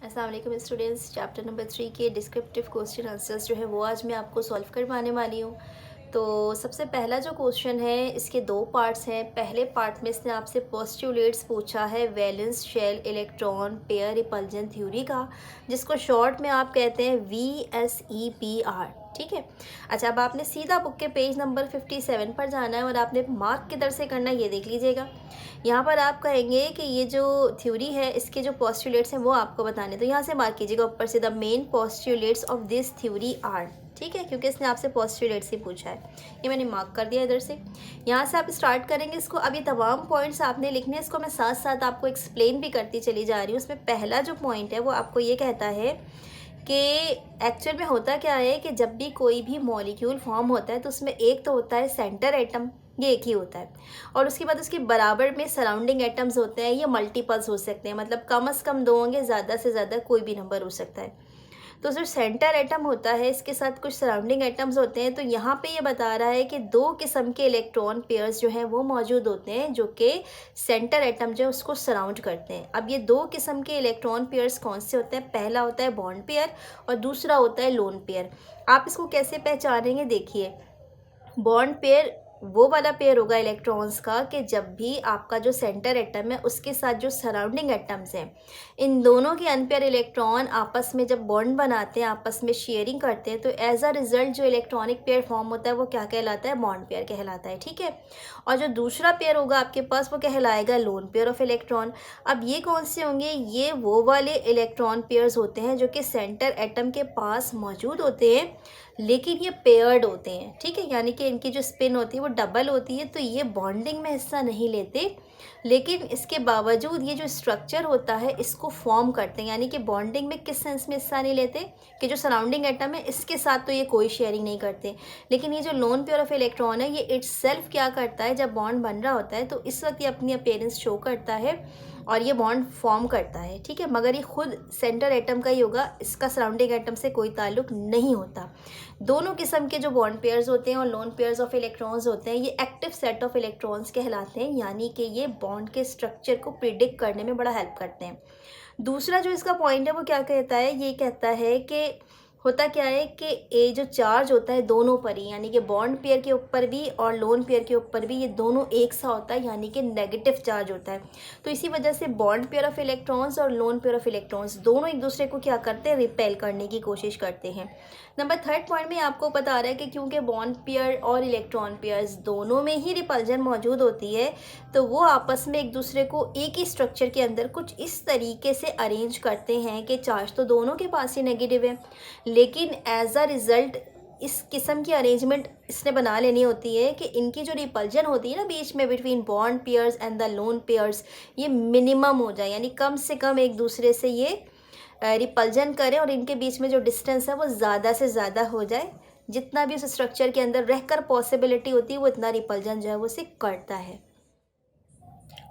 अस्सलाम वालेकुम students. Chapter number 3 के डिस्क्रिप्टिव क्वेश्चन आंसर्स जो है वो आज मैं आपको सॉल्व करवाने वाली हूँ। तो सबसे पहला जो क्वेश्चन है इसके दो पार्ट्स हैं। पहले पार्ट में इसने आपसे पोस्टुलेट्स पूछा है valence shell electron pair repulsion theory का, जिसको शॉर्ट में आप कहते हैं VSEPR। ठीक है। अच्छा, अब आपने सीधा बुक के पेज नंबर 57 पर जाना है और आपने मार्क किधर से करना है ये देख लीजिएगा। यहाँ पर आप कहेंगे कि ये जो थ्योरी है इसके जो पोस्टुलेट्स हैं वो आपको बताने, तो यहाँ से मार्क कीजिएगा ऊपर से the main postulates of this theory are. ठीक है, क्योंकि इसने आपसे पोस्टुलेट्स ही पूछा है। ये मैंने मार्क कर दिया इधर से। यहाँ से आप स्टार्ट करेंगे इसको। अब ये तमाम पॉइंट्स आपने लिखने हैं, इसको मैं साथ साथ आपको एक्सप्लेन भी करती चली जा रही हूँ। उसमें पहला जो पॉइंट है वो आपको ये कहता है कि एक्चुअल में होता क्या है कि जब भी कोई भी मॉलिक्यूल फॉर्म होता है तो उसमें एक तो होता है सेंटर एटम, ये एक ही होता है, और उसके बाद उसके बराबर में सराउंडिंग एटम्स होते हैं। ये मल्टीपल्स हो सकते हैं, मतलब कम से कम दो होंगे, ज़्यादा से ज़्यादा कोई भी नंबर हो सकता है। तो जो सेंटर एटम होता है इसके साथ कुछ सराउंडिंग एटम्स होते हैं। तो यहाँ पे ये बता रहा है कि दो किस्म के इलेक्ट्रॉन पेयर्स जो हैं वो मौजूद होते हैं जो कि सेंटर एटम जो है उसको सराउंड करते हैं। अब ये दो किस्म के इलेक्ट्रॉन पेयर्स कौन से होते हैं? पहला होता है बॉन्ड पेयर और दूसरा होता है लोन पेयर। आप इसको कैसे पहचानेंगे? देखिए, बॉन्ड पेयर वो वाला पेयर होगा इलेक्ट्रॉन्स का कि जब भी आपका जो सेंटर एटम है उसके साथ जो सराउंडिंग एटम्स हैं, इन दोनों के अनपेयर इलेक्ट्रॉन आपस में जब बॉन्ड बनाते हैं, आपस में शेयरिंग करते हैं, तो एज अ रिजल्ट जो इलेक्ट्रॉनिक पेयर फॉर्म होता है वो क्या कहलाता है? बॉन्ड पेयर कहलाता है। ठीक है। और जो दूसरा पेयर होगा आपके पास वो कहलाएगा लोन पेयर ऑफ इलेक्ट्रॉन। अब ये कौन से होंगे? ये वो वाले इलेक्ट्रॉन पेयर्स होते हैं जो कि सेंटर एटम के पास मौजूद होते हैं, लेकिन ये पेयर्ड होते हैं। ठीक है, यानी कि इनकी जो स्पिन होती है वो डबल होती है, तो ये बॉन्डिंग में हिस्सा नहीं लेते, लेकिन इसके बावजूद ये जो स्ट्रक्चर होता है इसको फॉर्म करते हैं। यानी कि बॉन्डिंग में किस सेंस में हिस्सा नहीं लेते कि जो सराउंडिंग एटम है इसके साथ तो ये कोई शेयरिंग नहीं करते, लेकिन ये जो लोन पेयर ऑफ इलेक्ट्रॉन है ये इटसेल्फ क्या करता है, जब बॉन्ड बन रहा होता है तो इस वक्त ये अपनी अपीयरेंस शो करता है और ये बॉन्ड फॉर्म करता है। ठीक है, मगर ये खुद सेंटर एटम का ही होगा, इसका सराउंडिंग एटम से कोई ताल्लुक नहीं होता। दोनों किस्म के जो बॉन्ड पेयर्स होते हैं और लोन पेयर्स ऑफ इलेक्ट्रॉन्स होते हैं ये एक्टिव सेट ऑफ इलेक्ट्रॉन्स कहलाते हैं, यानी कि ये बॉन्ड के स्ट्रक्चर को प्रिडिक्ट करने में बड़ा हेल्प करते हैं। दूसरा जो इसका पॉइंट है वो क्या कहता है? ये कहता है कि होता क्या है कि ये जो चार्ज होता है दोनों पर ही, यानी कि बॉन्ड पेयर के ऊपर भी और लोन पेयर के ऊपर भी, ये दोनों एक सा होता है, यानी कि नेगेटिव चार्ज होता है। तो इसी वजह से बॉन्ड पेयर ऑफ इलेक्ट्रॉन्स और लोन पेयर ऑफ इलेक्ट्रॉन्स दोनों एक दूसरे को क्या करते हैं? रिपेल करने की कोशिश करते हैं। नंबर थर्ड पॉइंट में आपको बता रहा है कि क्योंकि बॉन्ड पेयर और इलेक्ट्रॉन पेयर्स दोनों में ही रिपल्जन मौजूद होती है, तो वो आपस में एक दूसरे को एक ही स्ट्रक्चर के अंदर कुछ इस तरीके से अरेंज करते हैं कि चार्ज तो दोनों के पास ही नेगेटिव है, लेकिन एज अ रिज़ल्ट इस किस्म की अरेंजमेंट इसने बना लेनी होती है कि इनकी जो रिपल्जन होती है ना बीच में between bond pairs and the lone pairs, ये मिनिमम हो जाए, यानी कम से कम एक दूसरे से ये रिपल्जन करें और इनके बीच में जो डिस्टेंस है वो ज़्यादा से ज़्यादा हो जाए। जितना भी उस स्ट्रक्चर के अंदर रहकर पॉसिबिलिटी होती है वो इतना रिपल्जन जो है वो से करता है।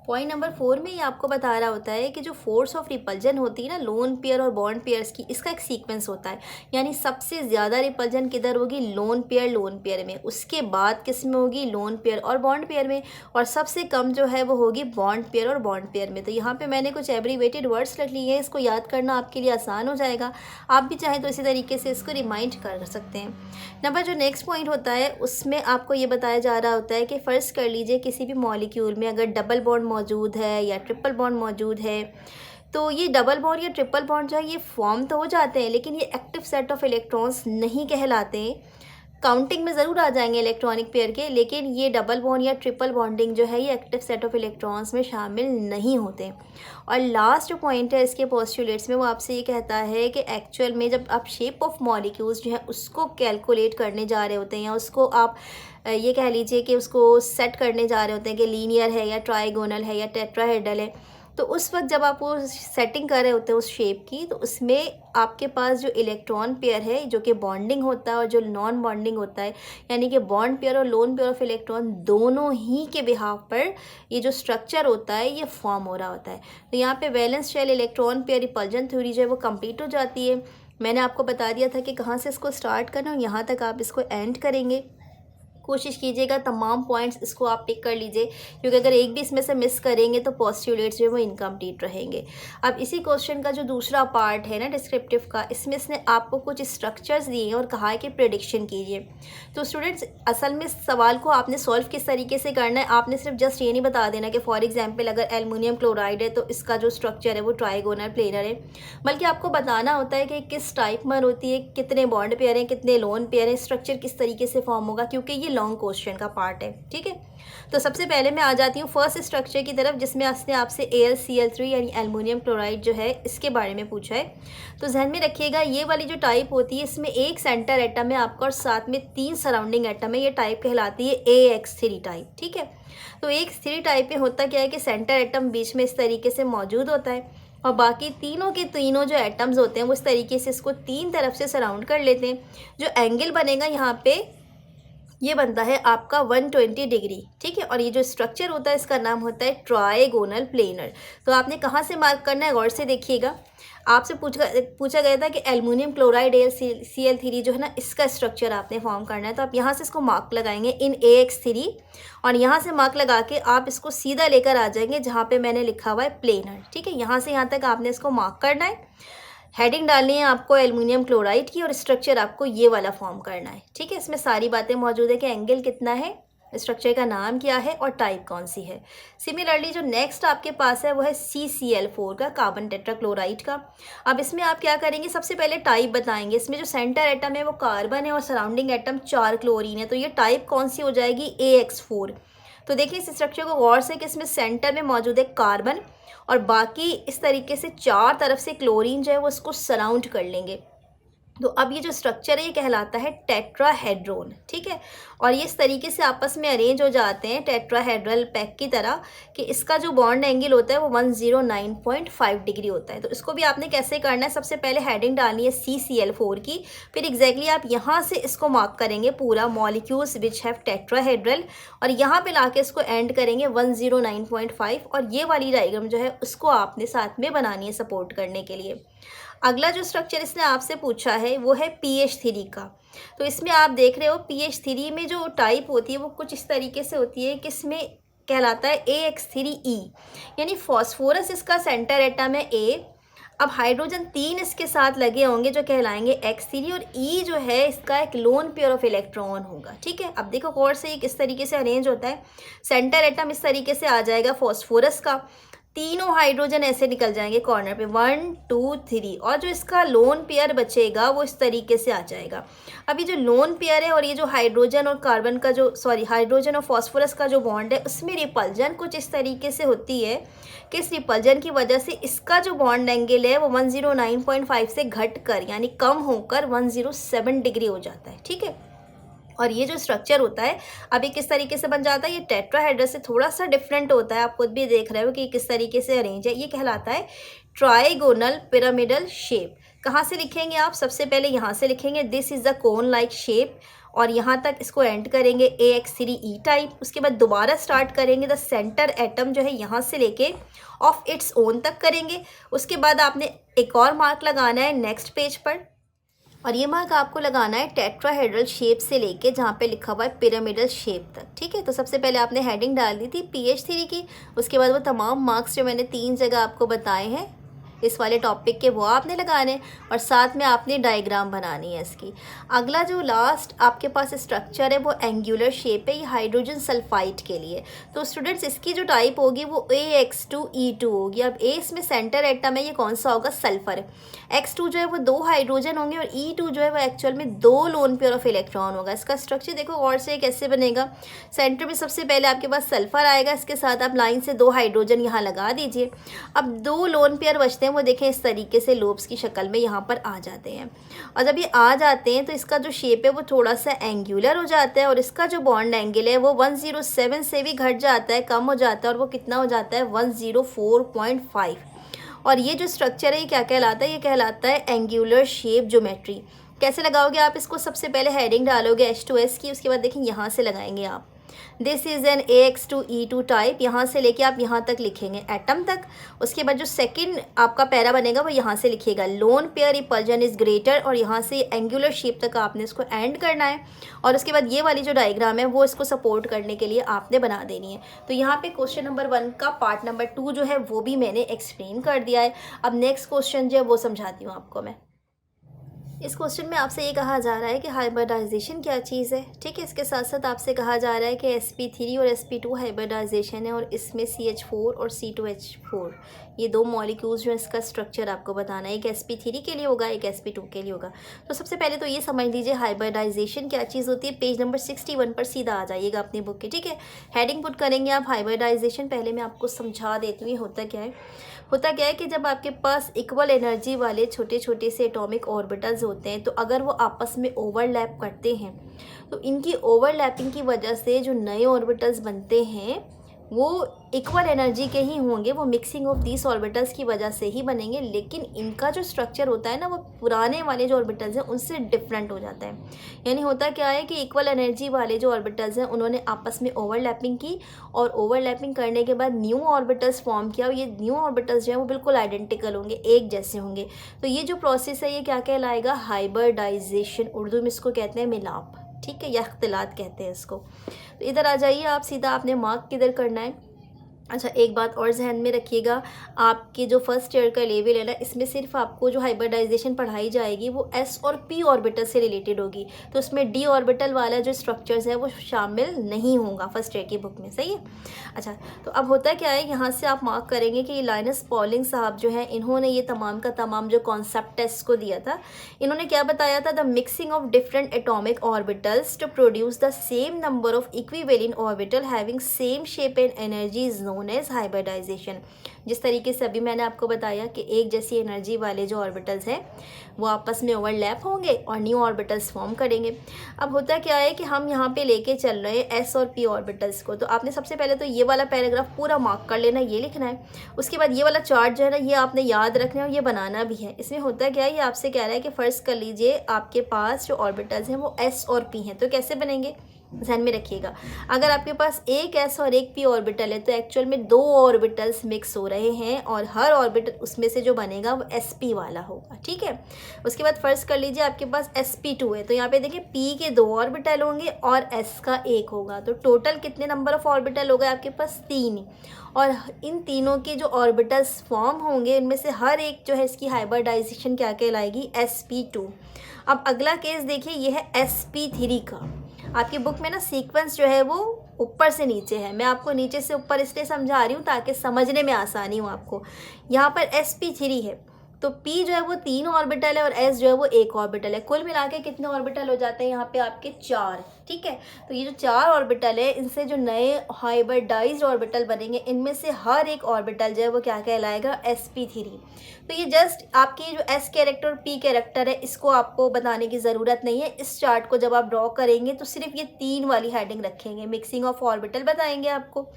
पॉइंट नंबर 4 में ये आपको बता रहा होता है कि जो फोर्स ऑफ रिपल्जन होती है ना लोन पेयर और बॉन्ड पेयर्स की, इसका एक सीक्वेंस होता है। यानी सबसे ज़्यादा रिपल्जन किधर होगी? लोन पेयर में, उसके बाद किस में होगी? लोन पेयर और बॉन्ड पेयर में, और सबसे कम जो है वो होगी बॉन्ड पेयर और बॉन्ड पेयर में। तो यहाँ पे मैंने कुछ एब्रीवेटेड वर्ड्स रख लिए हैं, इसको याद करना आपके लिए आसान हो जाएगा। आप भी चाहें तो इसी तरीके से इसको रिमाइंड कर सकते हैं। नंबर जो नेक्स्ट पॉइंट होता है उसमें आपको ये बताया जा रहा होता है कि फ़र्ज़ कर लीजिए किसी भी मॉलिक्यूल में अगर डबल बॉन्ड मौजूद है या ट्रिपल बॉन्ड मौजूद है, तो ये डबल बॉन्ड या ट्रिपल बॉन्ड जो है ये फॉर्म तो हो जाते हैं, लेकिन ये एक्टिव सेट ऑफ इलेक्ट्रॉन्स नहीं कहलाते। काउंटिंग में ज़रूर आ जाएंगे इलेक्ट्रॉनिक पेयर के, लेकिन ये डबल बॉन्ड या ट्रिपल बॉन्डिंग जो है ये एक्टिव सेट ऑफ इलेक्ट्रॉन्स में शामिल नहीं होते। और लास्ट जो पॉइंट है इसके पोस्टुलेट्स में वो आपसे ये कहता है कि एक्चुअल में जब आप शेप ऑफ मॉलिक्यूल्स जो है उसको कैलकुलेट करने जा रहे होते हैं या उसको आप ये कह लीजिए कि उसको सेट करने जा रहे होते हैं कि लीनियर है या ट्राइगोनल है या टेट्राहेड्रल है, तो उस वक्त जब आप वो सेटिंग कर रहे होते हैं उस शेप की, तो उसमें आपके पास जो इलेक्ट्रॉन पेयर है जो कि बॉन्डिंग होता है और जो नॉन बॉन्डिंग होता है, यानी कि बॉन्ड पेयर और लोन पेयर ऑफ इलेक्ट्रॉन दोनों ही के बिहाफ पर ये जो स्ट्रक्चर होता है ये फॉर्म हो रहा होता है। तो यहाँ पे valence shell electron pair repulsion theory जो है वो कंप्लीट हो जाती है। मैंने आपको बता दिया था कि कहाँ से इसको स्टार्ट करना और यहाँ तक आप इसको एंड करेंगे। कोशिश कीजिएगा तमाम पॉइंट्स इसको आप टिक कर लीजिए, क्योंकि अगर एक भी इसमें से मिस करेंगे तो पोस्टुलेट्स जो है वो इनकम्प्लीट रहेंगे। अब इसी क्वेश्चन का जो दूसरा पार्ट है ना डिस्क्रिप्टिव का, इसमें इसने आपको कुछ स्ट्रक्चर्स दिए हैं और कहा है कि प्रेडिक्शन कीजिए। तो स्टूडेंट्स असल में सवाल को आपने सॉल्व किस तरीके से करना है, आपने सिर्फ जस्ट ये नहीं बता देना कि फॉर एग्जाम्पल अगर एल्युमिनियम क्लोराइड है तो इसका जो स्ट्रक्चर है वो ट्राइगोनल प्लेनर है, बल्कि आपको बताना होता है कि किस टाइप में होती है, कितने बॉन्ड पेयर हैं, कितने लोन पेयर हैं, स्ट्रक्चर किस तरीके से फॉर्म होगा, क्योंकि ये लॉन्ग क्वेश्चन का पार्ट है। ठीक है, तो सबसे पहले मैं आ जाती हूँ फर्स्ट स्ट्रक्चर की तरफ, जिसमें उसने आपसे AlCl3 यानी एल्युमिनियम क्लोराइड जो है इसके बारे में पूछा है। तो ध्यान में रखिएगा ये वाली जो टाइप होती है इसमें एक सेंटर एटम है आपका और साथ में 3 सराउंडिंग एटम है, ये टाइप कहलाती है AX3 टाइप। ठीक है, तो AX3 टाइप में होता क्या है कि सेंटर एटम बीच में इस तरीके से मौजूद होता है और बाकी तीनों के तीनों जो एटम्स होते हैं वो इस तरीके से इसको 3 तरफ से सराउंड कर लेते हैं। जो एंगल बनेगा यहाँ पे ये बनता है आपका 120 डिग्री। ठीक है, और ये जो स्ट्रक्चर होता है इसका नाम होता है ट्राइगोनल प्लेनर। तो आपने कहाँ से मार्क करना है, गौर से देखिएगा। आपसे पूछा गया था कि एल्युमिनियम क्लोराइड AlCl3 जो है ना इसका स्ट्रक्चर आपने फॉर्म करना है, तो आप यहाँ से इसको मार्क लगाएंगे इन AX3 और यहाँ से मार्क लगा के आप इसको सीधा लेकर आ जाएंगे जहाँ पे मैंने लिखा हुआ है प्लेनर। ठीक है, यहाँ से यहाँ तक आपने इसको मार्क करना है, हेडिंग डालनी है आपको एल्युमिनियम क्लोराइड की और स्ट्रक्चर आपको ये वाला फॉर्म करना है। ठीक है, इसमें सारी बातें मौजूद है कि एंगल कितना है, स्ट्रक्चर का नाम क्या है और टाइप कौन सी है। सिमिलरली जो नेक्स्ट आपके पास है वो है CCl4 का, कार्बन टेट्राक्लोराइड का। अब इसमें आप क्या करेंगे, सबसे पहले टाइप बताएंगे। इसमें जो सेंटर एटम है वो कार्बन है और सराउंडिंग एटम 4 क्लोरीन है, तो ये टाइप कौन सी हो जाएगी, AX4। तो देखिए इस स्ट्रक्चर को गौर से कि इसमें सेंटर में मौजूद है कार्बन और बाकी इस तरीके से 4 तरफ से क्लोरीन जो है वो इसको सराउंड कर लेंगे। तो अब ये जो स्ट्रक्चर है ये कहलाता है टेट्राहेड्रोन। ठीक है, और ये इस तरीके से आपस में अरेंज हो जाते हैं टेट्राहेड्रल पैक की तरह कि इसका जो बॉन्ड एंगल होता है वो 109.5 डिग्री होता है। तो इसको भी आपने कैसे करना है, सबसे पहले हेडिंग डालनी है CCl4 की, फिर एग्जैक्टली आप यहाँ से इसको मार्क करेंगे पूरा मॉलिक्यूल्स विच हैव टेट्राहेड्रल और यहाँ पे लाके इसको एंड करेंगे 109.5 और ये वाली डायग्राम जो है उसको आपने साथ में बनानी है सपोर्ट करने के लिए। अगला जो स्ट्रक्चर इसने आपसे पूछा है वो है PH3 का। तो इसमें आप देख रहे हो PH3 में जो टाइप होती है वो कुछ इस तरीके से होती है कि इसमें कहलाता है AX3E, यानी फॉस्फोरस इसका सेंटर एटम है A। अब हाइड्रोजन 3 इसके साथ लगे होंगे जो कहलाएंगे X3 और E जो है इसका एक लोन पेयर ऑफ इलेक्ट्रॉन होगा। ठीक है, अब देखो गौर से ये किस तरीके से अरेंज होता है, सेंटर एटम इस तरीके से आ जाएगा फॉस्फोरस का, तीनों हाइड्रोजन ऐसे निकल जाएंगे कॉर्नर पे 1 2 3 और जो इसका लोन पेयर बचेगा वो इस तरीके से आ जाएगा। अभी जो लोन पेयर है और ये जो हाइड्रोजन और कार्बन का जो हाइड्रोजन और फॉस्फोरस का जो बॉन्ड है उसमें रिपल्जन कुछ इस तरीके से होती है कि इस रिपल्जन की वजह से इसका जो बॉन्ड एंगल है वो 109.5 से घट कर यानी कम होकर 107 डिग्री हो जाता है। ठीक है, और ये जो स्ट्रक्चर होता है अभी किस तरीके से बन जाता है, ये टेट्राहेड्रल से थोड़ा सा डिफरेंट होता है, आप खुद भी देख रहे हो कि किस तरीके से अरेंज है। ये कहलाता है ट्राइगोनल पिरामिडल शेप। कहाँ से लिखेंगे आप, सबसे पहले यहाँ से लिखेंगे this is the cone like shape और यहाँ तक इसको एंड करेंगे AX3E टाइप। उसके बाद दोबारा स्टार्ट करेंगे द सेंटर एटम जो है यहाँ से लेके ऑफ इट्स ओन तक करेंगे। उसके बाद आपने एक और मार्क लगाना है नेक्स्ट पेज पर और ये मार्क आपको लगाना है टेट्राहेड्रल शेप से लेके जहाँ पे लिखा हुआ है पिरामिडल शेप तक। ठीक है, तो सबसे पहले आपने हेडिंग डाल दी थी PH3 की, उसके बाद वो तमाम मार्क्स जो मैंने 3 जगह आपको बताए हैं इस वाले टॉपिक के वो आपने लगाने और साथ में आपने डायग्राम बनानी है इसकी। अगला जो लास्ट आपके पास स्ट्रक्चर है वो एंगुलर शेप है, ये हाइड्रोजन सल्फाइड के लिए। तो स्टूडेंट्स इसकी जो टाइप होगी वो AX2E2 होगी। अब A इसमें सेंटर एटम है, ये कौन सा होगा, सल्फर। X2 जो है वो 2 हाइड्रोजन होंगे और E2 जो है वो एक्चुअल में 2 लोन पेयर ऑफ इलेक्ट्रॉन होगा। इसका स्ट्रक्चर देखो और से कैसे बनेगा, सेंटर में सबसे पहले आपके पास सल्फर आएगा, इसके साथ आप लाइन से 2 हाइड्रोजन यहाँ लगा दीजिए। अब 2 लोन पेयर बचते हैं वो देखें इस तरीके से लोब्स की शक्ल में यहाँ पर आ जाते हैं और जब ये आ जाते हैं तो इसका जो शेप है वो थोड़ा सा एंगुलर हो जाता है और इसका जो बॉन्ड एंगल है वो 107 से भी घट जाता है, कम हो जाता है और वो कितना हो जाता है 104.5। और ये जो स्ट्रक्चर है ये क्या कहलाता है, ये कहलाता है एंगुलर शेप ज्योमेट्री। कैसे लगाओगे आप इसको, सबसे पहले हेडिंग डालोगे H2S की, उसके बाद देखिए यहाँ से लगाएंगे आप this is an AX2E2 type, यहाँ से लेके आप यहाँ तक लिखेंगे एटम तक। उसके बाद जो सेकंड आपका पैरा बनेगा वो यहाँ से लिखिएगा lone pair repulsion is greater, और यहाँ से एंगुलर शेप तक आपने इसको एंड करना है। और उसके बाद ये वाली जो डायग्राम है वो इसको सपोर्ट करने के लिए आपने बना देनी है। तो यहाँ पे क्वेश्चन नंबर 1 का पार्ट नंबर 2 जो है वो भी मैंने एक्सप्लेन कर दिया है। अब नेक्स्ट क्वेश्चन जो है वो समझाती हूँ आपको मैं। इस क्वेश्चन में आपसे ये कहा जा रहा है कि हाइब्रिडाइजेशन क्या चीज़ है, ठीक है। इसके साथ साथ आपसे कहा जा रहा है कि sp3 और sp2 हाइब्रिडाइजेशन है, और इसमें CH4 और C2H4 ये दो मॉलिक्यूल्स जो इसका स्ट्रक्चर आपको बताना है। एक sp3 के लिए होगा, एक sp2 के लिए होगा। तो सबसे पहले तो ये समझ लीजिए हाइब्रिडाइजेशन क्या चीज़ होती है। पेज नंबर 61 पर सीधा आ जाइएगा अपनी बुक के, ठीक है। हेडिंग पुट करेंगे आप हाइब्रिडाइजेशन। पहले मैं आपको समझा देती हूँ ये होता क्या है। होता क्या है कि जब आपके पास इक्वल एनर्जी वाले छोटे छोटे से एटॉमिक ऑर्बिटल्स होते हैं, तो अगर वो आपस में ओवरलैप करते हैं तो इनकी ओवरलैपिंग की वजह से जो नए ऑर्बिटल्स बनते हैं वो इक्वल एनर्जी के ही होंगे। वो मिक्सिंग ऑफ दीस ऑर्बिटल्स की वजह से ही बनेंगे, लेकिन इनका जो स्ट्रक्चर होता है ना वो पुराने वाले जो ऑर्बिटल्स हैं उनसे डिफरेंट हो जाता है। यानी होता क्या है कि इक्वल एनर्जी वाले जो ऑर्बिटल्स हैं उन्होंने आपस में ओवरलैपिंग की, और ओवरलैपिंग करने के बाद न्यू ऑर्बिटल्स फॉर्म किया, और ये न्यू ऑर्बिटल्स जो है वो बिल्कुल आइडेंटिकल होंगे, एक जैसे होंगे। तो ये जो प्रोसेस है ये क्या कहलाएगा, हाइब्रिडाइजेशन। उर्दू में इसको कहते हैं मिलाप, ठीक है, या इख्तिलात कहते हैं इसको। तो इधर आ जाइए आप सीधा, आपने मार्क किधर करना है। अच्छा, एक बात और जहन में रखिएगा, आपके जो फर्स्ट ईयर का लेवल है ना इसमें सिर्फ आपको जो हाइब्रिडाइजेशन पढ़ाई जाएगी वो s और p ऑर्बिटल से रिलेटेड होगी। तो उसमें d ऑर्बिटल वाला जो स्ट्रक्चर्स है वो शामिल नहीं होगा फर्स्ट ईयर की बुक में, सही है। अच्छा, तो अब होता क्या है, यहाँ से आप मार्क करेंगे कि लाइनस पॉलिंग साहब जो है इन्होंने ये तमाम का तमाम जो कॉन्सेप्ट टेस्ट को दिया था, इन्होंने क्या बताया था, the mixing of different atomic orbitals to produce the same number of equivalent orbital having same shape and energy is known as hybridisation. जिस तरीके से अभी मैंने आपको बताया कि एक जैसी एनर्जी वाले जो ऑर्बिटल्स हैं वो आपस में ओवरलैप होंगे और न्यू ऑर्बिटल्स फॉर्म करेंगे। अब होता क्या है कि हम यहाँ पे लेके चल रहे हैं s और p ऑर्बिटल्स को। तो आपने सबसे पहले तो ये वाला पैराग्राफ पूरा मार्क कर लेना, ये लिखना है। उसके बाद ये वाला चार्ट जो है ना ये आपने याद रखना है और ये बनाना भी है। इसमें होता क्या है, ये आपसे कह रहा है कि फ़र्ज कर लीजिए आपके पास जो ऑर्बिटल्स हैं वो s और p हैं, तो कैसे बनेंगे ध्यान में रखिएगा। अगर आपके पास एक s और एक p ऑर्बिटल है तो एक्चुअल में दो ऑर्बिटल्स मिक्स हो रहे हैं, और हर ऑर्बिटल उसमें से जो बनेगा वो sp वाला होगा, ठीक है। उसके बाद फर्ज कर लीजिए आपके पास sp2 है, तो यहाँ पे देखिए p के दो ऑर्बिटल होंगे और s का एक होगा। तो टोटल कितने नंबर ऑफ ऑर्बिटल हो गए आपके पास, 3। और इन तीनों के जो ऑर्बिटल्स फॉर्म होंगे इनमें से हर एक जो है इसकी हाइब्रिडाइजेशन क्या कहलाएगी, sp2। अब अगला केस देखिए, ये है sp3 का। आपकी बुक में ना सीक्वेंस जो है वो ऊपर से नीचे है, मैं आपको नीचे से ऊपर इसलिए समझा रही हूँ ताकि समझने में आसानी हो आपको। यहाँ पर sp3 है तो p जो है वो 3 ऑर्बिटल है और s जो है वो 1 ऑर्बिटल है। कुल मिला के कितने ऑर्बिटल हो जाते हैं यहाँ पे आपके 4, ठीक है। तो ये जो 4 ऑर्बिटल है इनसे जो नए हाइब्रिडाइज्ड ऑर्बिटल बनेंगे इनमें से हर एक ऑर्बिटल जो है वो क्या कहलाएगा, sp3। तो ये जस्ट आपकी जो s कैरेक्टर और p कैरेक्टर है इसको आपको बताने की ज़रूरत नहीं है। इस चार्ट को जब आप ड्रॉ करेंगे तो सिर्फ ये 3 वाली हेडिंग रखेंगे, मिक्सिंग ऑफ ऑर्बिटल बताएंगे आपको,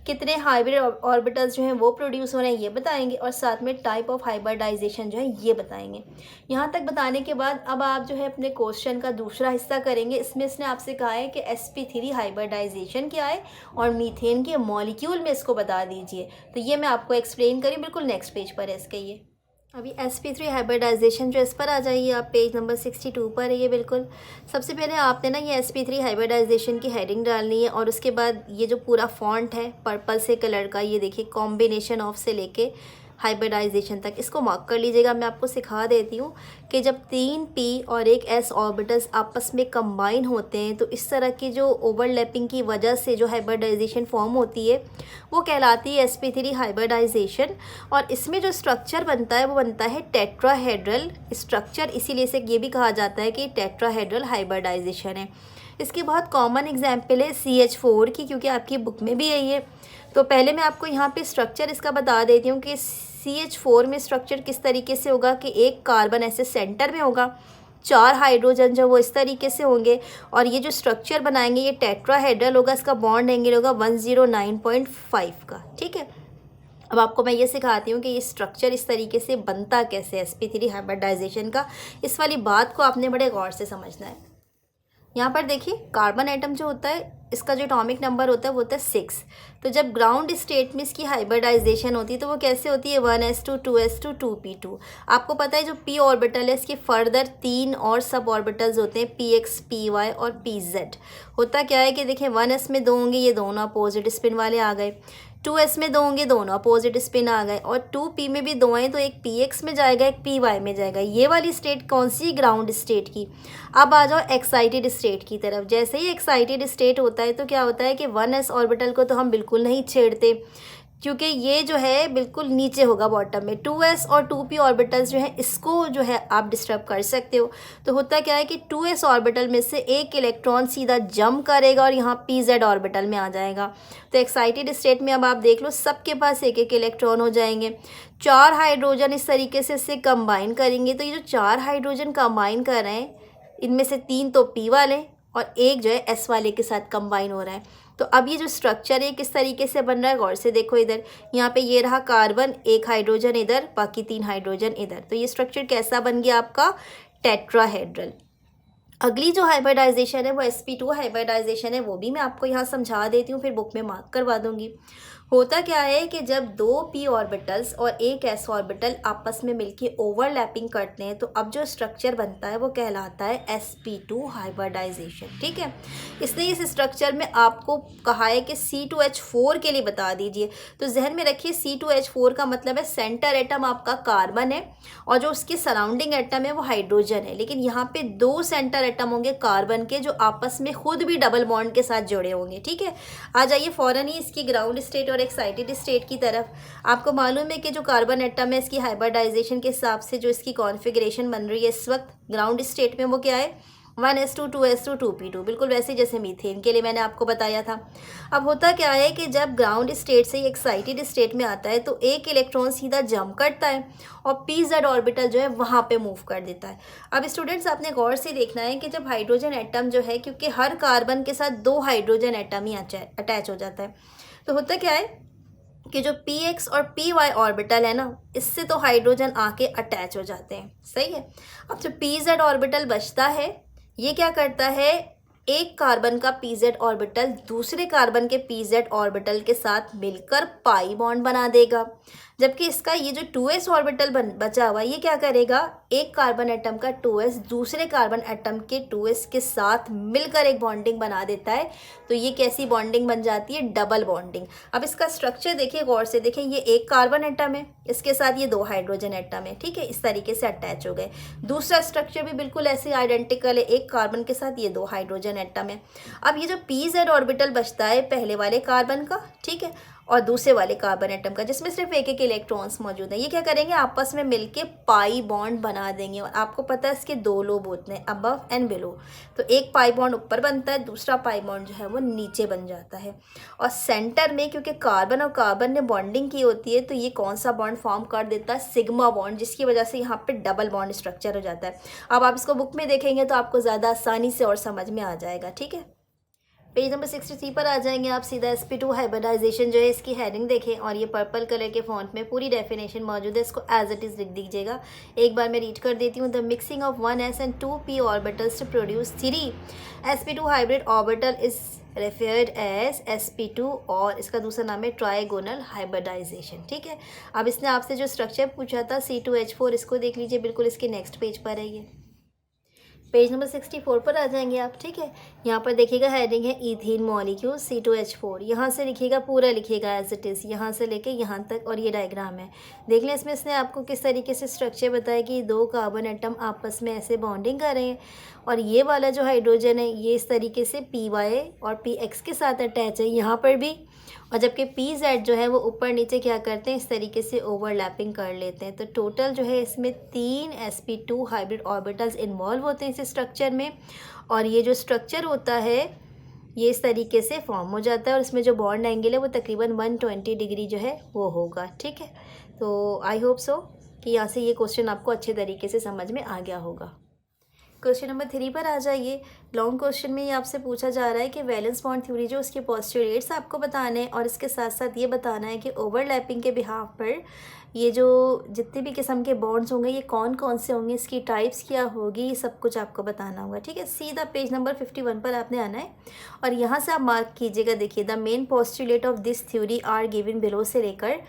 कितने हाइब्रिड ऑर्बिटल्स जो हैं वो प्रोड्यूस हो रहे हैं ये बताएंगे, और साथ में टाइप ऑफ हाइब्रिडाइजेशन जो है ये बताएंगे। यहाँ तक बताने के बाद अब आप जो है अपने क्वेश्चन का दूसरा हिस्सा करेंगे। इसमें इसने आपसे कहा है कि sp3 हाइब्रिडाइजेशन क्या है और मीथेन के मॉलिक्यूल में इसको बता दीजिए। तो ये मैं आपको एक्सप्लेन करी, बिल्कुल नेक्स्ट पेज पर है इसके। ये अभी sp3 हाइब्रिडाइजेशन जो इस पर आ जाइए आप, पेज नंबर 62 पर है ये बिल्कुल। सबसे पहले आपने ना ये sp3 हाइब्रिडाइजेशन की हेडिंग डालनी है, और उसके बाद ये जो पूरा फॉन्ट है पर्पल से कलर का, ये देखिए कॉम्बिनेशन ऑफ से लेके हाइब्रिडाइजेशन तक, इसको मार्क कर लीजिएगा। मैं आपको सिखा देती हूँ कि जब 3 p और एक s ऑर्बिटल्स आपस में कंबाइन होते हैं तो इस तरह की जो ओवरलैपिंग की वजह से जो हाइब्रिडाइजेशन फॉर्म होती है वो कहलाती है sp3 हाइब्रिडाइजेशन। और इसमें जो स्ट्रक्चर बनता है वो बनता है टेट्राहेड्रल स्ट्रक्चर, इसीलिए से ये भी कहा जाता है कि टेट्राहेड्रल हाइब्रिडाइजेशन है। इसकी बहुत कॉमन एग्जाम्पल है CH4 की, क्योंकि आपकी बुक में भी यही है। तो पहले मैं आपको यहाँ पे स्ट्रक्चर इसका बता देती हूँ कि CH4 में स्ट्रक्चर किस तरीके से होगा कि एक कार्बन ऐसे सेंटर में होगा, 4 हाइड्रोजन जो वो इस तरीके से होंगे, और ये जो स्ट्रक्चर बनाएंगे ये टेट्राहेड्रल होगा, इसका बॉन्ड एंगल होगा 109.5 का, ठीक है। अब आपको मैं ये सिखाती हूँ कि ये स्ट्रक्चर इस तरीके से बनता कैसे sp3 हाइब्रिडाइजेशन का। इस वाली बात को आपने बड़े गौर से समझना है। यहाँ पर देखिए कार्बन एटम जो होता है इसका जो एटॉमिक नंबर होता है वो होता है 6। तो जब ग्राउंड स्टेट में इसकी हाइब्रिडाइजेशन होती है तो वो कैसे होती है 1s2 2s2 2p2। आपको पता है जो p ऑर्बिटल है इसके फर्दर 3 और सब ऑर्बिटल्स होते हैं px py और pz। होता क्या है कि देखिए 1s में 2 होंगे, ये दोनों अपोजिट स्पिन वाले आ गए, 2s में 2 होंगे, दोनों अपोजिट स्पिन आ गए, और 2p में भी 2 हैं तो एक px में जाएगा एक py में जाएगा। ये वाली स्टेट कौन सी, ग्राउंड स्टेट की। अब आ जाओ एक्साइटेड स्टेट की तरफ। जैसे ही एक्साइटेड स्टेट होता है तो क्या होता है कि 1s ऑर्बिटल को तो हम बिल्कुल नहीं छेड़ते क्योंकि ये जो है बिल्कुल नीचे होगा बॉटम में। 2s और 2p ऑर्बिटल्स जो है इसको जो है आप डिस्टर्ब कर सकते हो। तो होता क्या है कि 2s ऑर्बिटल में से एक इलेक्ट्रॉन सीधा जंप करेगा और यहाँ pz ऑर्बिटल में आ जाएगा। तो एक्साइटेड स्टेट में अब आप देख लो सबके पास एक एक इलेक्ट्रॉन हो जाएंगे। 4 हाइड्रोजन इस तरीके से इससे कंबाइन करेंगे। तो ये जो 4 हाइड्रोजन कंबाइन कर रहे हैं इनमें से 3 तो p वाले और एक जो है s वाले के साथ कंबाइन हो रहा है। तो अब ये जो स्ट्रक्चर है किस तरीके से बन रहा है, गौर से देखो। इधर यहाँ पे ये रहा कार्बन, एक हाइड्रोजन इधर, बाकी 3 हाइड्रोजन इधर। तो ये स्ट्रक्चर कैसा बन गया आपका, टेट्राहेड्रल। अगली जो हाइब्रिडाइजेशन है वो sp2 हाइब्रिडाइजेशन है, वो भी मैं आपको यहाँ समझा देती हूँ, फिर बुक में मार्क करवा दूंगी। होता क्या है कि जब 2 p ऑर्बिटल्स और एक s ऑर्बिटल आपस में मिलके ओवरलैपिंग करते हैं तो अब जो स्ट्रक्चर बनता है वो कहलाता है sp2 हाइब्रिडाइजेशन। ठीक है, इसलिए इस स्ट्रक्चर में आपको कहा है कि C2H4 के लिए बता दीजिए। तो जहन में रखिए C2H4 का मतलब है सेंटर एटम आपका कार्बन है और जो उसके सराउंडिंग एटम है वो हाइड्रोजन है। लेकिन यहाँ पे 2 सेंटर एटम होंगे कार्बन के जो आपस में खुद भी डबल बॉन्ड के साथ जुड़े होंगे। ठीक है, आ जाइए फ़ौरन ही इसकी ग्राउंड स्टेट और एक्साइटेड स्टेट की तरफ। आपको मालूम है कि जो कार्बन एटम है इसकी हाइब्रिडाइजेशन के हिसाब से जो इसकी कॉन्फ़िगरेशन बन रही है इस वक्त ग्राउंड स्टेट में वो क्या है 1s2 2s2 2p2, बिल्कुल वैसे जैसे मीथेन के लिए मैंने आपको बताया था। अब होता क्या है कि जब ग्राउंड स्टेट से एक्साइटेड स्टेट में आता है तो एक इलेक्ट्रॉन सीधा जंप करता है और pz ऑर्बिटल जो है वहाँ पे मूव कर देता है। अब स्टूडेंट्स आपने गौर से देखना है कि जब हाइड्रोजन एटम जो है, क्योंकि हर कार्बन के साथ 2 हाइड्रोजन एटम ही अटैच हो जाता है, तो होता क्या है कि जो px और py ऑर्बिटल है ना इससे तो हाइड्रोजन आके अटैच हो जाते हैं। सही है, अब जो pz ऑर्बिटल बचता है ये क्या करता है, एक कार्बन का pz ऑर्बिटल दूसरे कार्बन के pz ऑर्बिटल के साथ मिलकर पाई बॉन्ड बना देगा। जबकि इसका ये जो 2s ऑर्बिटल बचा हुआ ये क्या करेगा, एक कार्बन एटम का 2s दूसरे कार्बन एटम के 2s के साथ मिलकर एक बॉन्डिंग बना देता है। तो ये कैसी बॉन्डिंग बन जाती है, डबल बॉन्डिंग। अब इसका स्ट्रक्चर देखिए, गौर से देखिए, ये एक कार्बन एटम है, इसके साथ ये 2 हाइड्रोजन एटम है। ठीक है, इस तरीके से अटैच हो गए। दूसरा स्ट्रक्चर भी बिल्कुल ऐसे आइडेंटिकल है, एक कार्बन के साथ ये 2 हाइड्रोजन एटम है। अब ये जो pz ऑर्बिटल बचता है पहले वाले कार्बन का, ठीक है, और दूसरे वाले कार्बन एटम का जिसमें सिर्फ एक एक इलेक्ट्रॉन्स मौजूद हैं, ये क्या करेंगे आपस में मिलके पाई बॉन्ड बना देंगे। और आपको पता है इसके 2 लोब होते हैं, अबव एंड बिलो। तो एक पाई बॉन्ड ऊपर बनता है, दूसरा पाई बॉन्ड जो है वो नीचे बन जाता है। और सेंटर में क्योंकि कार्बन और कार्बन ने बॉन्डिंग की होती है तो ये कौन सा बॉन्ड फॉर्म कर देता है, सिग्मा बॉन्ड, जिसकी वजह से यहाँ पे डबल बॉन्ड स्ट्रक्चर हो जाता है। अब आप इसको बुक में देखेंगे तो आपको ज़्यादा आसानी से और समझ में आ जाएगा। ठीक है, पेज नंबर 63 पर आ जाएंगे आप सीधा। sp2 हाइब्रिडाइजेशन जो है इसकी हेडिंग देखें और ये पर्पल कलर के फॉन्ट में पूरी डेफिनेशन मौजूद है, इसको एज इट इज़ लिख दीजिएगा। एक बार मैं रीड कर देती हूँ। The mixing of 1s and 2p orbitals to produce 3 sp2 hybrid orbital is referred as sp2 और इसका दूसरा नाम है ट्राइगोनल हाइब्रिडाइजेशन। ठीक है, अब इसने आपसे जो स्ट्रक्चर पूछा था C2H4, इसको देख लीजिए, बिल्कुल इसके नेक्स्ट पेज पर है ये। पेज नंबर 64 पर आ जाएंगे आप। ठीक है, यहाँ पर देखिएगा हेडिंग है इथीन मॉलिक्यूल C2H4। यहाँ से लिखिएगा, पूरा लिखिएगा एज इट इज़, यहाँ से लेके यहाँ तक, और ये डायग्राम है। देख लें इसमें इसने आपको किस तरीके से स्ट्रक्चर बताया कि 2 कार्बन एटम आपस में ऐसे बॉन्डिंग कर रहे हैं और ये वाला जो हाइड्रोजन है ये इस तरीके से py और px के साथ अटैच है यहाँ पर भी, और जबकि pz जो है वो ऊपर नीचे क्या करते हैं, इस तरीके से ओवरलैपिंग कर लेते हैं। तो टोटल जो है इसमें 3 sp2 हाइब्रिड ऑर्बिटल्स इन्वॉल्व होते हैं इस स्ट्रक्चर में, और ये जो स्ट्रक्चर होता है ये इस तरीके से फॉर्म हो जाता है और इसमें जो बॉन्ड एंगल है वो तकरीबन 120 डिग्री जो है वो होगा। ठीक है, तो आई होप सो कि यहाँ से ये क्वेश्चन आपको अच्छे तरीके से समझ में आ गया होगा। क्वेश्चन नंबर 3 पर आ जाइए। लॉन्ग क्वेश्चन में ये आपसे पूछा जा रहा है कि वैलेंस बॉन्ड थ्योरी जो उसके पोस्टुलेट्स आपको बताने हैं और इसके साथ साथ ये बताना है कि ओवरलैपिंग के बिहाफ पर ये जो जितने भी किस्म के बॉन्ड्स होंगे ये कौन कौन से होंगे, इसकी टाइप्स क्या होगी, ये सब कुछ आपको बताना होगा। ठीक है, सीधा पेज नंबर 51 पर आपने आना है और यहाँ से आप मार्क कीजिएगा। देखिए, the main postulate of this theory are given below से लेकर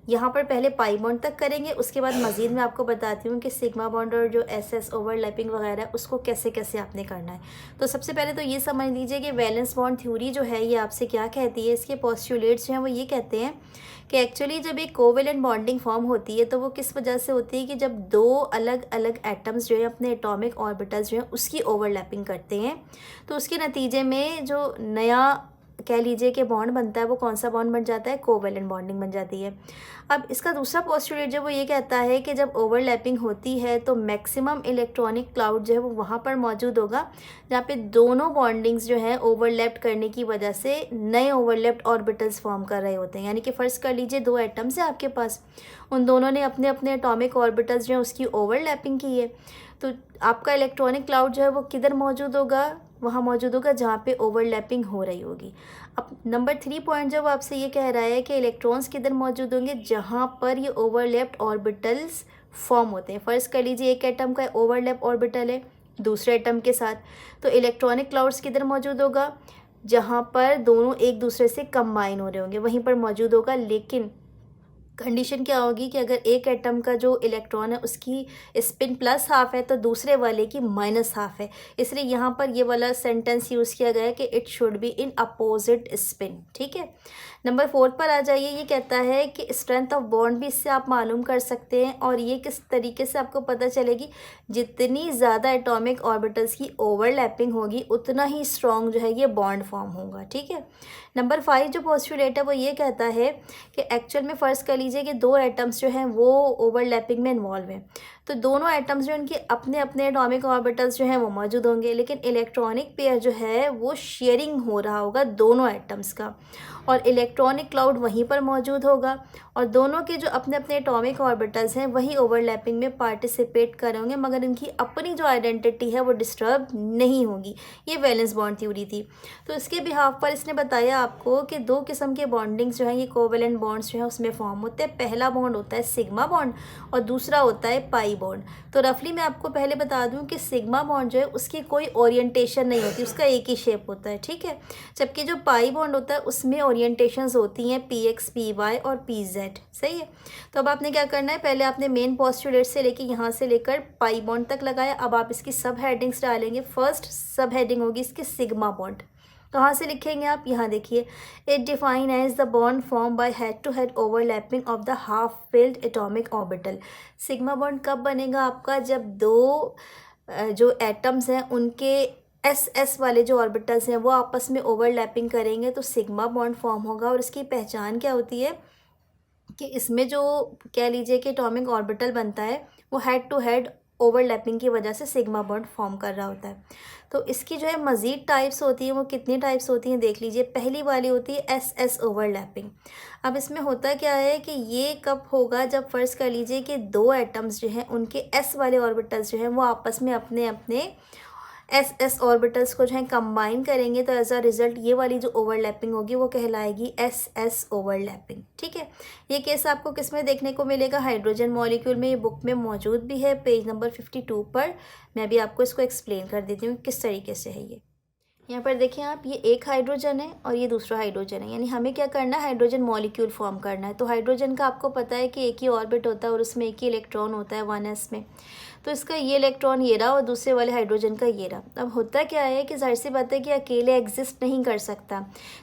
यहाँ पर पहले पाई बॉन्ड तक करेंगे, उसके बाद मज़ीद मैं आपको बताती हूँ कि सिग्मा बॉन्ड और जो एस ओवरलैपिंग वगैरह है उसको कैसे कैसे आपने करना है। तो सबसे पहले तो ये समझ लीजिए कि वैलेंस बॉन्ड थ्योरी जो है ये आपसे क्या कहती है। इसके पोस्टुलेट्स जो हैं वो ये कहते हैं कि एक्चुअली जब एक कोवेलेंट बॉन्डिंग फॉर्म होती है तो वो किस वजह से होती है कि जब दो अलग अलग एटम्स जो है अपने एटॉमिक ऑर्बिटल्स जो है उसकी ओवरलैपिंग करते हैं, तो उसके नतीजे में जो नया कह लीजिए कि बॉन्ड बनता है वो कौन सा बॉन्ड बन जाता है, कोवेलेंट बॉन्डिंग बन जाती है। अब इसका दूसरा पोस्टुलेट जो वो ये कहता है कि जब ओवरलैपिंग होती है तो मैक्सिमम इलेक्ट्रॉनिक क्लाउड जो है वो वहाँ पर मौजूद होगा जहाँ पे दोनों बॉन्डिंग्स जो है ओवरलैप्ड करने की वजह से नए ओवरलैप्ड ऑर्बिटल्स फॉर्म कर रहे होते हैं। यानी कि फ़र्ज़ कर लीजिए दो एटम्स हैं आपके पास, उन दोनों ने अपने अपने एटॉमिक ऑर्बिटल्स जो है उसकी ओवरलैपिंग की है, तो आपका इलेक्ट्रॉनिक क्लाउड जो है वो किधर मौजूद होगा, वहाँ मौजूद होगा जहाँ पे ओवरलैपिंग हो रही होगी। अब नंबर 3 पॉइंट जब आपसे ये कह रहा है कि इलेक्ट्रॉन्स किधर मौजूद होंगे, जहाँ पर ये ओवरलैप्ड ऑर्बिटल्स फॉर्म होते हैं। फ़र्ज़ कर लीजिए एक एटम का ओवरलैप ऑर्बिटल है दूसरे एटम के साथ, तो इलेक्ट्रॉनिक क्लाउड्स किधर मौजूद होगा, जहाँ पर दोनों एक दूसरे से कंबाइन हो रहे होंगे वहीं पर मौजूद होगा। लेकिन कंडीशन क्या होगी कि अगर एक एटम का जो इलेक्ट्रॉन है उसकी स्पिन प्लस हाफ है तो दूसरे वाले की माइनस हाफ है, इसलिए यहाँ पर ये वाला सेंटेंस यूज़ किया गया है कि it should be in opposite spin. ठीक है, नंबर 4 पर आ जाइए। ये कहता है कि स्ट्रेंथ ऑफ बॉन्ड भी इससे आप मालूम कर सकते हैं और ये किस तरीके से आपको पता चलेगी, जितनी ज़्यादा एटॉमिक ऑर्बिटल्स की ओवरलैपिंग होगी उतना ही स्ट्रॉन्ग जो है ये बॉन्ड फॉर्म होगा। ठीक है, नंबर 5 जो पोस्टुलेट है वो ये कहता है कि एक्चुअल में फ़र्ज़ कर लीजिए कि दो एटम्स जो हैं वो ओवरलैपिंग में इन्वॉल्व हैं, तो दोनों एटम्स जो उनके अपने अपने एटॉमिक ऑर्बिटल्स जो हैं वो मौजूद होंगे, लेकिन इलेक्ट्रॉनिक पेयर जो है वो शेयरिंग हो रहा होगा दोनों एटम्स का और इलेक्ट्रॉनिक क्लाउड वहीं पर मौजूद होगा और दोनों के जो अपने अपने एटॉमिक ऑर्बिटल्स हैं वही ओवरलैपिंग में पार्टिसिपेट कर रहे होंगे, मगर इनकी अपनी जो आइडेंटिटी है वो डिस्टर्ब नहीं होगी। ये वैलेंस बॉन्ड थ्योरी थी। तो इसके बिहाफ पर इसने बताया आपको कि दो किस्म के बॉन्डिंग्स जो हैं ये कोवेलेंट बॉन्ड्स जो हैं उसमें फॉर्म होते हैं। पहला बॉन्ड होता है सिग्मा बॉन्ड और दूसरा होता है पाई बॉन्ड। तो रफली मैं आपको पहले बता दूं कि सिग्मा बॉन्ड जो है उसकी कोई ओरिएंटेशन नहीं होती, उसका एक ही शेप होता है। ठीक है, जबकि जो पाई बॉन्ड होता है उसमें ओरिएंटेशंस होती हैं px, py और pz। सही है, तो अब आपने क्या करना है, पहले आपने मेन पोस्टुलेट से लेके यहाँ से लेकर पाई बॉन्ड तक लगाया। अब आप इसकी सब हेडिंग्स डालेंगे। फर्स्ट सब हेडिंग होगी इसकी सिग्मा बॉन्ड। कहाँ से लिखेंगे आप, यहाँ देखिए, it define as the bond form by head to head overlapping of the half filled atomic orbital. Sigma bond कब बनेगा आपका, जब दो जो एटम्स हैं उनके एस वाले जो ऑर्बिटल्स हैं वो आपस में ओवरलैपिंग करेंगे तो सिग्मा बॉन्ड फॉर्म होगा। और इसकी पहचान क्या होती है कि इसमें जो कह लीजिए कि एटॉमिक ऑर्बिटल बनता है वो हेड टू हेड ओवरलैपिंग की वजह से सिग्मा बॉन्ड फॉर्म कर रहा होता है। तो इसकी जो है मज़ीद टाइप्स होती हैं, वो कितनी टाइप्स होती हैं देख लीजिए। पहली वाली होती है एस ओवरलैपिंग। अब इसमें होता क्या है कि ये कब होगा, जब फ़र्ज़ कर लीजिए कि दो एटम्स जो हैं उनके एस वाले ऑर्बिटल्स जो हैं वो आपस में अपने अपने एस ऑर्बिटल्स को जो है कंबाइन करेंगे, तो एज अ रिज़ल्ट ये वाली जो ओवरलैपिंग होगी वो कहलाएगी एस ओवरलैपिंग। ठीक है, ये केस आपको किस में देखने को मिलेगा, हाइड्रोजन मॉलिक्यूल में। ये बुक में मौजूद भी है पेज नंबर 52 पर। मैं भी आपको इसको एक्सप्लेन कर देती हूँ किस तरीके से है ये। यहाँ पर देखें आप, ये एक हाइड्रोजन है और ये दूसरा हाइड्रोजन है, यानी हमें क्या करना है, हाइड्रोजन मॉलिक्यूल फॉर्म करना है। तो हाइड्रोजन का आपको पता है कि एक ही ऑर्बिट होता है और उसमें एक ही इलेक्ट्रॉन होता है 1s में। तो इसका ये इलेक्ट्रॉन ये रहा और दूसरे वाले हाइड्रोजन का ये रहा। अब होता क्या है कि जाहिर सी बात है कि अकेले एग्जिस्ट नहीं कर सकता,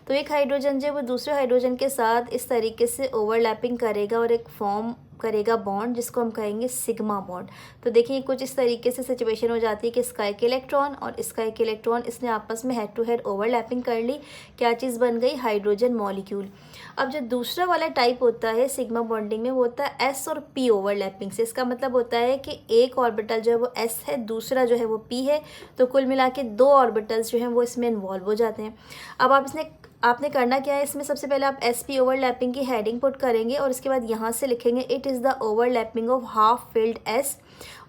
तो एक हाइड्रोजन जो है वो दूसरे हाइड्रोजन के साथ इस तरीके से ओवरलैपिंग करेगा और एक फॉर्म करेगा बॉन्ड जिसको हम कहेंगे सिग्मा बॉन्ड। तो देखिए कुछ इस तरीके से सिचुएशन हो जाती है कि इसका एक इलेक्ट्रॉन और इसका एक इलेक्ट्रॉन इसने आपस में हेड टू हेड ओवरलैपिंग कर ली, क्या चीज़ बन गई, हाइड्रोजन मॉलिक्यूल। अब जो दूसरा वाला टाइप होता है सिग्मा बॉन्डिंग में वो होता है एस और पी ओवरलैपिंग से। इसका मतलब होता है कि एक ऑर्बिटल जो है वो एस है, दूसरा जो है वो पी है, तो कुल मिला के दो ऑर्बिटल्स जो हैं वो इसमें इन्वॉल्व हो जाते हैं। अब आप इसने आपने करना क्या है, इसमें सबसे पहले आप SP ओवरलैपिंग की हेडिंग पुट करेंगे और उसके बाद यहाँ से लिखेंगे it is the overlapping of half filled S,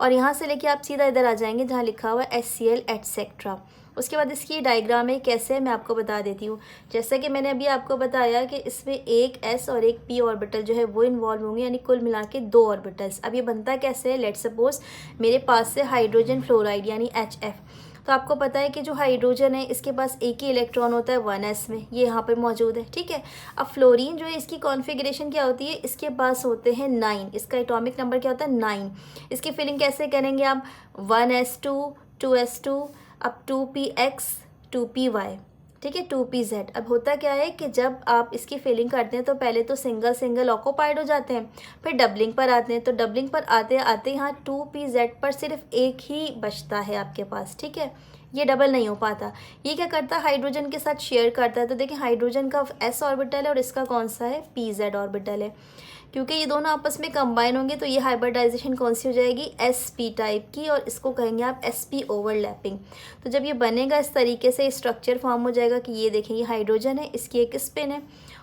और यहाँ से लेके आप सीधा इधर आ जाएंगे जहाँ लिखा हुआ है SCl एटसेट्रा। उसके बाद इसकी डायग्राम है कैसे है मैं आपको बता देती हूँ। जैसा कि मैंने अभी आपको बताया कि इसमें एक S और एक P ऑर्बिटल जो है वो इन्वॉल्व होंगे, यानी कुल मिला के 2 ऑर्बिटल्स। अब ये बनता कैसे है, लेट्स सपोज मेरे पास से हाइड्रोजन फ्लोराइड यानी HF, तो आपको पता है कि जो हाइड्रोजन है इसके पास एक ही इलेक्ट्रॉन होता है 1s में, ये यहाँ पर मौजूद है, ठीक है। अब फ्लोरीन जो है इसकी कॉन्फ़िगरेशन क्या होती है, इसके पास होते हैं 9, इसका एटॉमिक नंबर क्या होता है 9। इसकी फिलिंग कैसे करेंगे आप, 1s2 2s2 अब 2px 2py, ठीक है, 2pz। अब होता क्या है कि जब आप इसकी फिलिंग करते हैं तो पहले तो सिंगल सिंगल ऑक्यूपाइड हो जाते हैं, फिर डबलिंग पर आते हैं, तो डबलिंग पर आते आते यहाँ 2pz पर सिर्फ एक ही बचता है आपके पास, ठीक है, ये डबल नहीं हो पाता। ये क्या करता है, हाइड्रोजन के साथ शेयर करता है। तो देखिए हाइड्रोजन का s ऑर्बिटल है और इसका कौन सा है, pz ऑर्बिटल है। क्योंकि ये दोनों आपस में कंबाइन होंगे तो ये हाइब्रिडाइजेशन कौन सी हो जाएगी, sp टाइप की, और इसको कहेंगे आप sp ओवरलैपिंग। तो जब ये बनेगा इस तरीके से स्ट्रक्चर फॉर्म हो जाएगा कि ये देखें, ये हाइड्रोजन है, इसकी एक स्पिन है,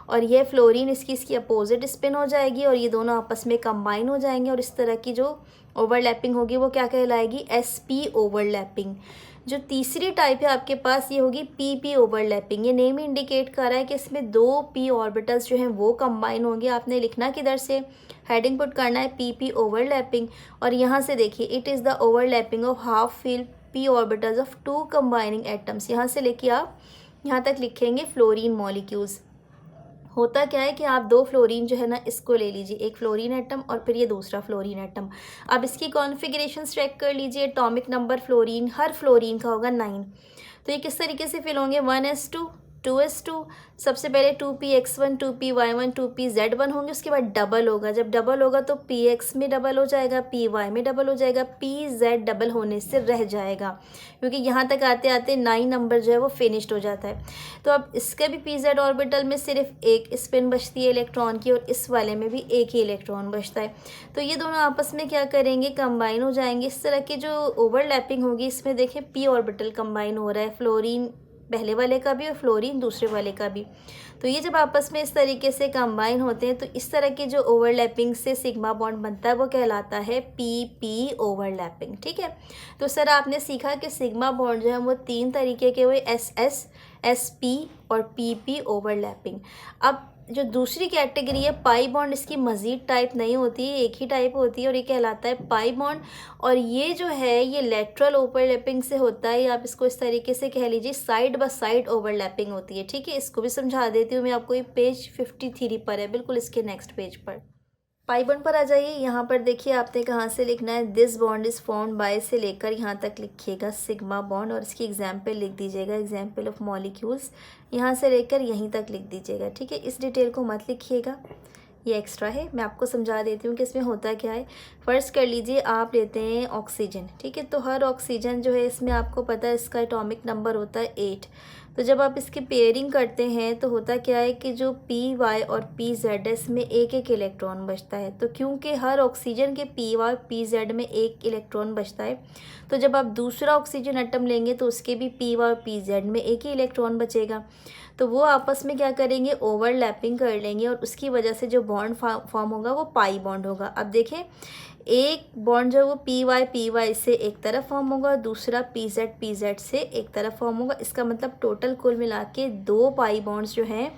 और ये फ्लोरीन इसकी अपोजिट स्पिन हो जाएगी, और ये दोनों आपस में कंबाइन हो जाएंगे, और इस तरह की जो ओवरलैपिंग होगी वो क्या कहलाएगी, sp ओवरलैपिंग। जो तीसरी टाइप है आपके पास ये होगी pp ओवरलैपिंग। ये नेम इंडिकेट कर रहा है कि इसमें 2 p ऑर्बिटल्स जो हैं वो कंबाइन होंगे। आपने लिखना किधर से, हेडिंग पुट करना है pp ओवरलैपिंग, और यहाँ से देखिए it is the overlapping of half fill p orbitals of 2 combining atoms. यहाँ से लेके आप यहाँ तक लिखेंगे फ्लोरीन मॉलिक्यूल्स। होता क्या है कि आप 2 फ्लोरीन जो है ना इसको ले लीजिए, एक फ्लोरीन एटम और फिर ये दूसरा फ्लोरीन एटम। अब इसकी कॉन्फ़िगरेशन चेक कर लीजिए, एटॉमिक नंबर फ्लोरीन, हर फ्लोरीन का होगा 9। तो ये किस तरीके से फिल होंगे, 1s2 2s2, सबसे पहले 2px1 2py1 2pz1 होंगे, उसके बाद डबल होगा। जब डबल होगा तो px में डबल हो जाएगा, py में डबल हो जाएगा, pz डबल होने से रह जाएगा, क्योंकि यहाँ तक आते आते 9 नंबर जो है वो फिनिश्ड हो जाता है। तो अब इसके भी pz ऑर्बिटल में सिर्फ एक स्पिन बचती है इलेक्ट्रॉन की, और इस वाले में भी एक ही इलेक्ट्रॉन बचता है। तो ये दोनों आपस में क्या करेंगे, कंबाइन हो जाएंगे। इस तरह की जो ओवरलैपिंग होगी इसमें देखें p ऑर्बिटल कंबाइन हो रहा है, फ्लोरीन पहले वाले का भी और फ्लोरीन दूसरे वाले का भी। तो ये जब आपस में इस तरीके से कंबाइन होते हैं तो इस तरह की जो ओवरलैपिंग से सिग्मा बॉन्ड बनता है वो कहलाता है PP ओवरलैपिंग, ठीक है। तो सर आपने सीखा कि सिग्मा बॉन्ड जो है वो 3 तरीके के हुए, SS SP और PP ओवरलैपिंग। अब जो दूसरी कैटेगरी है पाई बॉन्ड, इसकी मज़ीद टाइप नहीं होती है, एक ही टाइप होती है और ये कहलाता है पाई बॉन्ड। और ये जो है ये लेटरल ओवरलैपिंग से होता है, या आप इसको इस तरीके से कह लीजिए साइड बाय साइड ओवरलैपिंग होती है, ठीक है। इसको भी समझा देती हूँ मैं आपको, ये पेज 53 पर है, बिल्कुल इसके नेक्स्ट पेज पर। पाई बॉन्ड पर आ जाइए। यहाँ पर देखिए आपने कहाँ से लिखना है, this bond is formed by से लेकर यहाँ तक लिखिएगा सिग्मा बॉन्ड, और इसकी एग्जाम्पल लिख दीजिएगा, एग्जाम्पल ऑफ मॉलिक्यूल्स, यहाँ से लेकर यहीं तक लिख दीजिएगा, ठीक है। इस डिटेल को मत लिखिएगा, ये एक्स्ट्रा है, मैं आपको समझा देती हूँ कि इसमें होता क्या है। फ़र्ज़ कर लीजिए आप लेते हैं ऑक्सीजन, ठीक है, तो हर ऑक्सीजन जो है इसमें आपको पता है इसका एटॉमिक नंबर होता है 8। तो जब आप इसकी पेयरिंग करते हैं तो होता क्या है कि जो PY और PZ इसमें एक एक इलेक्ट्रॉन बचता है। तो क्योंकि हर ऑक्सीजन के PY और PZ में एक इलेक्ट्रॉन बचता है, तो जब आप दूसरा ऑक्सीजन एटम लेंगे तो उसके भी PY और PZ में एक ही इलेक्ट्रॉन बचेगा। तो वो आपस में क्या करेंगे, ओवरलैपिंग कर लेंगे, और उसकी वजह से जो बॉन्ड फॉर्म होगा वो पाई बॉन्ड होगा। अब देखें एक बॉन्ड जो वो PY से एक तरफ फॉर्म होगा, दूसरा PZ से एक तरफ फॉर्म होगा। इसका मतलब टोटल कुल मिला के 2 पाई बॉन्ड्स जो हैं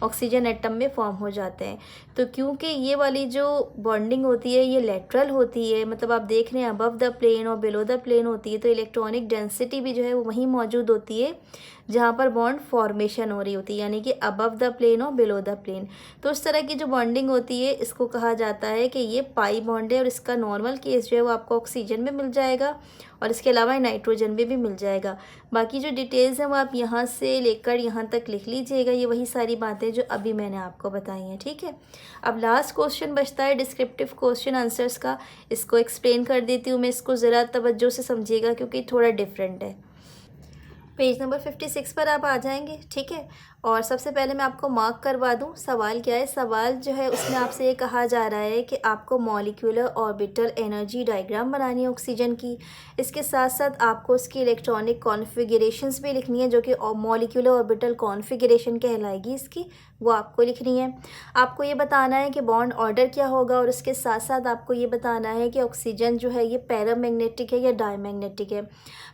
ऑक्सीजन एटम में फॉर्म हो जाते हैं। तो क्योंकि ये वाली जो बॉन्डिंग होती है ये लेटरल होती है, मतलब आप देख रहे हैं अबव द प्लेन और बिलो द प्लेन होती है, तो इलेक्ट्रॉनिक डेंसिटी भी जो है वो वहीं मौजूद होती है जहाँ पर बॉन्ड फॉर्मेशन हो रही होती है, यानी कि अबव द प्लेन और बिलो द प्लेन। तो इस तरह की जो बॉन्डिंग होती है इसको कहा जाता है कि ये पाई बॉन्ड है, और इसका नॉर्मल केस जो है वो आपको ऑक्सीजन में मिल जाएगा, और इसके अलावा नाइट्रोजन में भी मिल जाएगा। बाकी जो डिटेल्स हैं वो आप यहाँ से लेकर यहाँ तक लिख लीजिएगा, ये वही सारी बातें जो अभी मैंने आपको बताई हैं, ठीक है। अब लास्ट क्वेश्चन बचता है डिस्क्रिप्टिव क्वेश्चन आंसर्स का, इसको एक्सप्लेन कर देती हूँ मैं, इसको ज़रा तवज्जो से समझिएगा क्योंकि थोड़ा डिफरेंट है। पेज नंबर 56 पर आप आ जाएंगे, ठीक है। और सबसे पहले मैं आपको मार्क करवा दूं, सवाल क्या है। सवाल जो है उसमें आपसे ये कहा जा रहा है कि आपको मॉलिक्यूलर ऑर्बिटल एनर्जी डायग्राम बनानी है ऑक्सीजन की। इसके साथ साथ आपको उसकी इलेक्ट्रॉनिक कॉन्फ़िगरेशंस भी लिखनी है, जो कि मॉलिक्यूलर ऑर्बिटल कॉन्फ़िगरेशन कहलाएगी इसकी, वो आपको लिखनी है। आपको ये बताना है कि बॉन्ड ऑर्डर क्या होगा, और उसके साथ साथ आपको ये बताना है कि ऑक्सीजन जो है ये पैरामैग्नेटिक है या डायमैग्नेटिक है।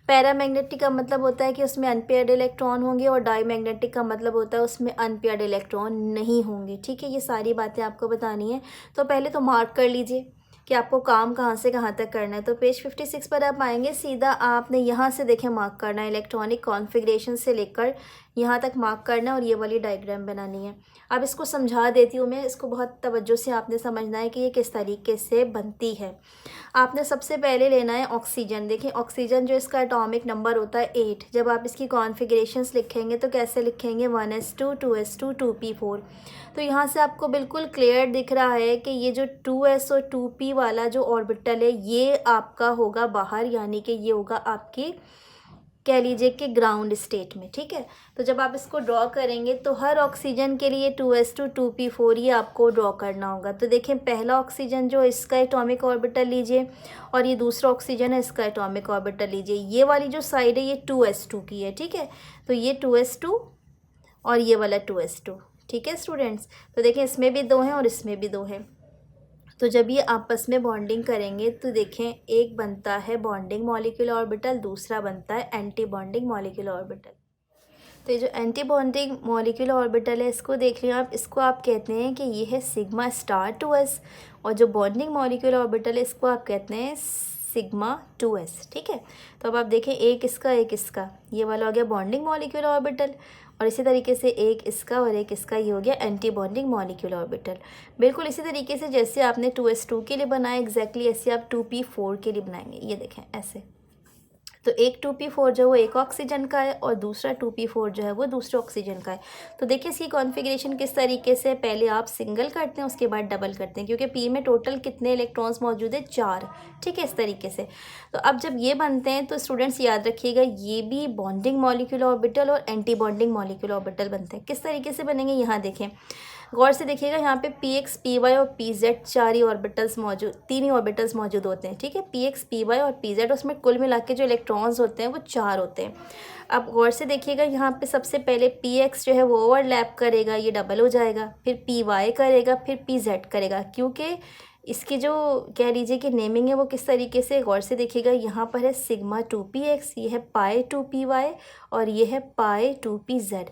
पैरामैग्नेटिक का मतलब होता है कि उसमें अनपेयर्ड इलेक्ट्रॉन होंगे, और डायमैग्नेटिक का मतलब होता है उसमें अनपेयर्ड इलेक्ट्रॉन नहीं होंगे। ठीक है, ये सारी बातें आपको बतानी है। तो पहले तो मार्क कर लीजिए कि आपको काम कहाँ से कहाँ तक करना है। तो पेज 56 पर आप आएंगे, सीधा आपने यहाँ से देखें मार्क करना है, इलेक्ट्रॉनिक कॉन्फ़िगरेशन से लेकर यहाँ तक मार्क करना है, और ये वाली डायग्राम बनानी है। अब इसको समझा देती हूँ मैं, इसको बहुत तवज्जो से आपने समझना है कि ये किस तरीके से बनती है। आपने सबसे पहले लेना है ऑक्सीजन। देखिए ऑक्सीजन जो इसका एटॉमिक नंबर होता है 8। जब आप इसकी कॉन्फ़िगरेशंस लिखेंगे तो कैसे लिखेंगे, 1s2 2s2 2p4। तो यहाँ से आपको बिल्कुल क्लियर दिख रहा है कि ये जो 2s और 2p वाला जो ऑर्बिटल है ये आपका होगा बाहर, यानी कि ये होगा आपकी, कह लीजिए कि ग्राउंड स्टेट में। ठीक है, तो जब आप इसको ड्रॉ करेंगे तो हर ऑक्सीजन के लिए 2s2 2p4 ये आपको ड्रॉ करना होगा। तो देखें पहला ऑक्सीजन जो इसका एटॉमिक ऑर्बिटल लीजिए, और ये दूसरा ऑक्सीजन है इसका एटॉमिक ऑर्बिटल लीजिए। ये वाली जो साइड है ये 2s2 की है। ठीक है, तो ये 2s2 और ये वाला 2s2। ठीक है स्टूडेंट्स, तो देखें इसमें भी 2 हैं और इसमें भी 2 हैं। तो जब ये आपस में बॉन्डिंग करेंगे तो देखें एक बनता है बॉन्डिंग मॉलिक्यूलर ऑर्बिटल, दूसरा बनता है एंटी बॉन्डिंग मॉलिक्यूलर ऑर्बिटल। तो ये जो एंटी बॉन्डिंग मॉलिक्यूलर ऑर्बिटल है इसको देख लिया आप, इसको आप कहते हैं कि ये है सिग्मा स्टार 2s, और जो बॉन्डिंग मॉलिक्यूलर ऑर्बिटल है इसको आप कहते हैं सिग्मा 2s। ठीक है, तो अब आप देखें एक इसका, ये वाला हो गया बॉन्डिंग मॉलिक्यूलर ऑर्बिटल, और इसी तरीके से एक इसका और एक इसका, ये हो गया एंटी बॉन्डिंग मॉलिक्यूलर ऑर्बिटल। बिल्कुल इसी तरीके से जैसे आपने 2s2 के लिए बनाया एग्जैक्टली ऐसे आप 2p4 के लिए बनाएंगे। ये देखें ऐसे, तो एक 2p4 जो वो एक ऑक्सीजन का है, और दूसरा 2p4 जो है वो दूसरे ऑक्सीजन का है। तो देखिए इसकी कॉन्फ़िगरेशन किस तरीके से, पहले आप सिंगल करते हैं उसके बाद डबल करते हैं, क्योंकि p में टोटल कितने इलेक्ट्रॉन्स मौजूद है, 4। ठीक है, इस तरीके से। तो अब जब ये बनते हैं तो स्टूडेंट्स याद रखिएगा ये भी बॉन्डिंग मॉलिक्यूलर ऑर्बिटल और एंटी बॉन्डिंग मॉलिक्यूलर ऑर्बिटल बनते हैं। किस तरीके से बनेंगे यहाँ देखें, गौर से देखिएगा, यहाँ पे px py और pz 4 ही ऑर्बिटल्स मौजूद, 3 ही ऑर्बिटल्स मौजूद होते हैं। ठीक है, px py और pz, उसमें कुल मिला के जो इलेक्ट्रॉन्स होते हैं वो 4 होते हैं। अब गौर से देखिएगा यहाँ पे सबसे पहले px जो है वो ओवरलैप करेगा, ये डबल हो जाएगा, फिर py करेगा, फिर pz करेगा, क्योंकि इसकी जो कह लीजिए कि नेमिंग है वो किस तरीके से, गौर से देखिएगा, यहाँ पर है सिग्मा 2px, ये है पाई 2py, और ये है पाई 2pz।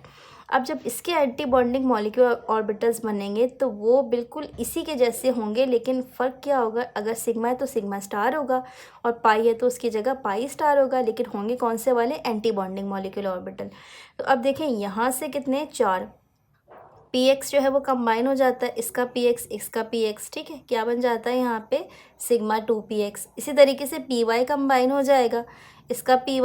अब जब इसके एंटी बॉन्डिंग मॉलिक्यूलर ऑर्बिटल्स बनेंगे तो वो बिल्कुल इसी के जैसे होंगे, लेकिन फ़र्क क्या होगा, अगर सिग्मा है तो सिग्मा स्टार होगा, और पाई है तो उसकी जगह पाई स्टार होगा, लेकिन होंगे कौन से वाले, एंटी बॉन्डिंग मॉलिक्यूलर ऑर्बिटल। तो अब देखें यहाँ से कितने, 4, px जो है वो कंबाइन हो जाता है, इसका px इसका px। ठीक है, क्या बन जाता है यहाँ पे, सिग्मा 2px। इसी तरीके से py कंबाइन हो जाएगा, इसका py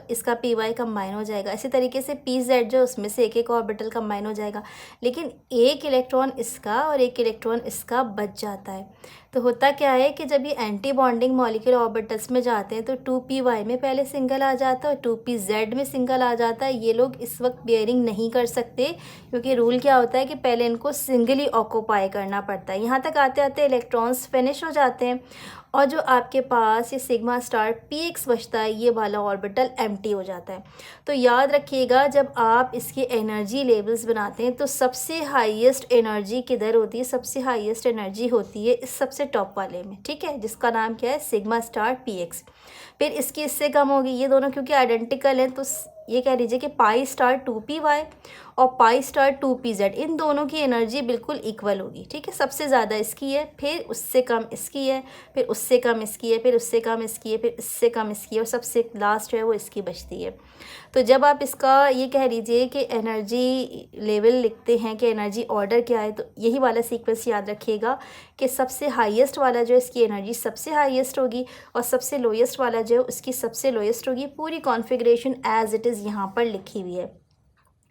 इसका py कंबाइन हो जाएगा। इसी तरीके से pz जो उसमें से एक एक ऑर्बिटल कंबाइन हो जाएगा, लेकिन एक इलेक्ट्रॉन इसका और एक इलेक्ट्रॉन इसका बच जाता है। तो होता क्या है कि जब ये एंटी बॉन्डिंग मॉलिक्यूलर ऑर्बिटल्स में जाते हैं तो 2py में पहले सिंगल आ जाता है और 2pz में सिंगल आ जाता है। ये लोग इस वक्त बेयरिंग नहीं कर सकते, क्योंकि रूल क्या होता है कि पहले इनको सिंगली ऑक्यूपाई करना पड़ता है। यहाँ तक आते आते इलेक्ट्रॉन्स फिनिश हो जाते हैं, और जो आपके पास ये सिग्मा स्टार px बचता है, ये वाला ऑर्बिटल एम्प्टी हो जाता है। तो याद रखिएगा जब आप इसकी एनर्जी लेवल्स बनाते हैं तो सबसे हाईएस्ट एनर्जी किधर होती है, सबसे हाईएस्ट एनर्जी होती है इस सबसे टॉप वाले में। ठीक है, जिसका नाम क्या है, सिग्मा स्टार px। फिर इसकी इससे कम होगी, ये दोनों क्योंकि आइडेंटिकल हैं तो ये कह लीजिए कि पाई स्टार 2py और पाई स्टार 2pz, इन दोनों की एनर्जी बिल्कुल इक्वल होगी। ठीक है, सबसे ज़्यादा इसकी है, फिर उससे कम इसकी है, फिर उससे कम इसकी है, फिर उससे कम इसकी है, फिर इससे कम इसकी है, और सबसे लास्ट जो है वो इसकी बचती है। तो जब आप इसका ये कह लीजिए कि एनर्जी लेवल लिखते हैं कि एनर्जी ऑर्डर क्या है, तो यही वाला सीक्वेंस याद रखिएगा कि सबसे हाईएस्ट वाला जो है इसकी एनर्जी सबसे हाईएस्ट होगी, और सबसे लोएस्ट वाला जो है उसकी सबसे लोएस्ट होगी। पूरी कॉन्फ़िगरेशन एज इट इज़ यहाँ पर लिखी हुई है।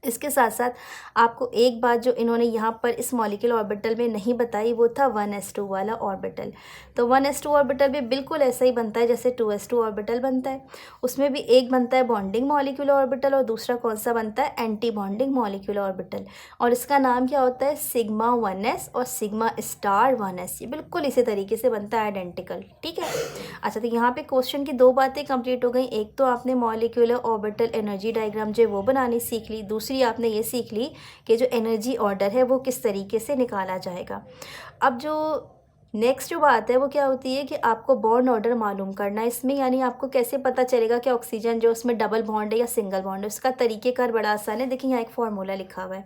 इसके साथ साथ आपको एक बात जो इन्होंने यहाँ पर इस मॉलिक्यूलर ऑर्बिटल में नहीं बताई वो था 1s2 वाला ऑर्बिटल। तो 1s2 ऑर्बिटल भी बिल्कुल ऐसा ही बनता है जैसे 2s2 ऑर्बिटल बनता है। उसमें भी एक बनता है बॉन्डिंग मॉलिक्यूलर ऑर्बिटल और दूसरा कौन सा बनता है, एंटी बॉन्डिंग मॉलिक्यूलर ऑर्बिटल। और इसका नाम क्या होता है, सिग्मा 1s और सिग्मा स्टार 1s। ये बिल्कुल इसी तरीके से बनता है, आइडेंटिकल। ठीक है। अच्छा, तो यहाँ पे क्वेश्चन की 2 बातें कंप्लीट हो गई। एक तो आपने मॉलिक्यूलर ऑर्बिटल एनर्जी डायग्राम जो है वो बनानी सीख ली, दूसरी आपने ये सीख ली कि जो एनर्जी ऑर्डर है वो किस तरीके से निकाला जाएगा। अब जो नेक्स्ट जो बात है वो क्या होती है कि आपको बॉन्ड ऑर्डर मालूम करना है इसमें, यानी आपको कैसे पता चलेगा कि ऑक्सीजन जो उसमें डबल बॉन्ड है या सिंगल बॉन्ड है। उसका तरीक़ेकार बड़ा आसान है। देखिए यहाँ एक फार्मूला लिखा हुआ है,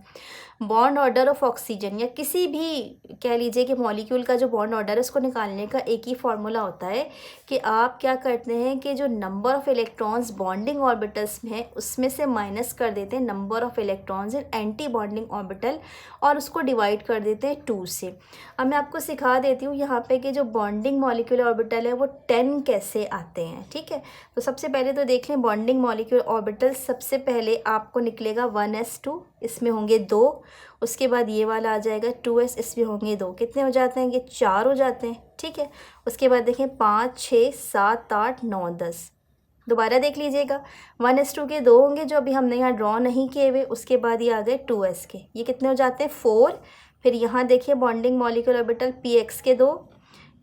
बॉन्ड ऑर्डर ऑफ ऑक्सीजन या किसी भी कह लीजिए कि मॉलिक्यूल का जो बॉन्ड ऑर्डर है उसको निकालने का एक ही फार्मूला होता है कि आप क्या करते हैं कि जो number of electrons bonding orbitals में है उसमें से माइनस कर देते हैं number of electrons in anti bonding orbital और उसको डिवाइड कर देते हैं 2 से। अब मैं आपको सिखा देती हूँ यहाँ पे कि जो बॉन्डिंग मॉलिक्यूलर ऑर्बिटल है वो 10 कैसे आते हैं। ठीक है, तो सबसे पहले तो देख लें बॉन्डिंग मॉलिक्यूलर ऑर्बिटल। सबसे पहले आपको निकलेगा 1s2, इसमें होंगे 2। उसके बाद ये वाला आ जाएगा 2s, इसमें होंगे 2। कितने हो जाते हैं, ये 4 हो जाते हैं। ठीक है, उसके बाद देखें 5 6 7 8 9 10। दोबारा देख लीजिएगा, 1s2 के 2 होंगे जो अभी हमने यहाँ ड्रॉ नहीं किए हुए। उसके बाद ये आ गए 2s के, ये कितने हो जाते हैं 4। फिर यहाँ देखिए बॉन्डिंग मॉलिक्यूलर ऑर्बिटल px के 2,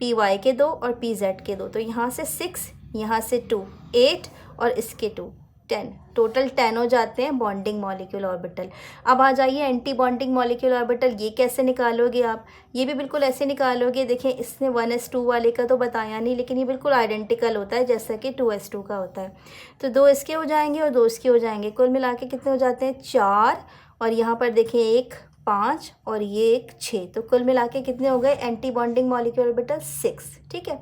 py के 2 और pz के 2। तो यहाँ से 6, यहाँ से 2 8 और इसके 2 10, टोटल 10 हो जाते हैं बॉन्डिंग मॉलिक्यूलर ऑर्बिटल। अब आ जाइए एंटी बॉन्डिंग मॉलिक्यूलर ऑर्बिटल। ये कैसे निकालोगे आप, ये भी बिल्कुल ऐसे निकालोगे। देखें इसने 1s2 वाले का तो बताया नहीं, लेकिन ये बिल्कुल आइडेंटिकल होता है जैसा कि 2s2 का होता है। तो 2 इसके हो जाएंगे और 2 इसके हो जाएंगे, कुल मिला के कितने हो जाते हैं 4। और यहाँ पर देखें 1 5 और ये 1 6, तो कुल मिला के कितने हो गए एंटी बॉन्डिंग मॉलिक्यूलर ऑर्बिटल 6। ठीक है,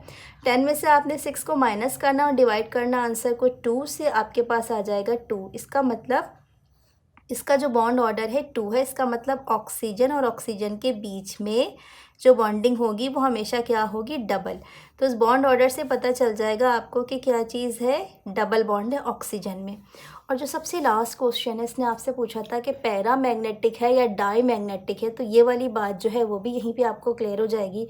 10 में से आपने 6 को माइनस करना और डिवाइड करना आंसर को 2 से, आपके पास आ जाएगा 2। इसका मतलब इसका जो बॉन्ड ऑर्डर है 2 है। इसका मतलब ऑक्सीजन और ऑक्सीजन के बीच में जो बॉन्डिंग होगी वो हमेशा क्या होगी, डबल। तो इस बॉन्ड ऑर्डर से पता चल जाएगा आपको कि क्या चीज़ है, डबल बॉन्ड है ऑक्सीजन में। और जो सबसे लास्ट क्वेश्चन है, इसने आपसे पूछा था कि पैरा मैग्नेटिक है या डाई मैग्नेटिक है। तो ये वाली बात जो है वो भी यहीं पे आपको क्लियर हो जाएगी।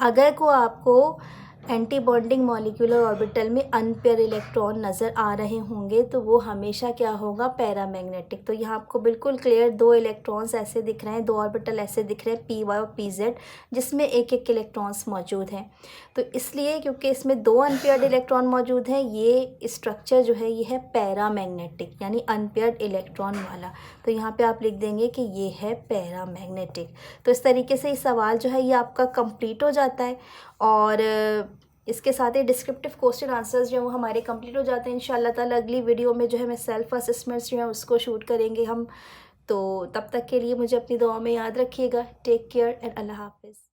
अगर को आपको एंटी बॉन्डिंग मॉलिक्यूलर ऑर्बिटल में अनपेयर इलेक्ट्रॉन नज़र आ रहे होंगे तो वो हमेशा क्या होगा, पैरामैग्नेटिक। तो यहाँ आपको बिल्कुल क्लियर 2 इलेक्ट्रॉन्स ऐसे दिख रहे हैं, 2 ऑर्बिटल ऐसे दिख रहे हैं py और pz, जिसमें एक एक इलेक्ट्रॉन्स मौजूद हैं। तो इसलिए क्योंकि इसमें 2 अनपेयर्ड इलेक्ट्रॉन मौजूद हैं, ये स्ट्रक्चर जो है ये है पैरामैग्नेटिक यानी अनपेयर्ड इलेक्ट्रॉन वाला। तो यहाँ पे आप लिख देंगे कि ये है पैरामैग्नेटिक। तो इस तरीके से ये सवाल जो है ये आपका कंप्लीट हो जाता है और इसके साथ ही डिस्क्रिप्टिव क्वेश्चन आंसर्स जो है वो हमारे कंप्लीट हो जाते हैं। इंशाल्लाह ताला अगली वीडियो में जो है मैं सेल्फ असेसमेंट्स जो है उसको शूट करेंगे हम। तो तब तक के लिए मुझे अपनी दुआ में याद रखिएगा। टेक केयर एंड अल्लाह हाफिज़।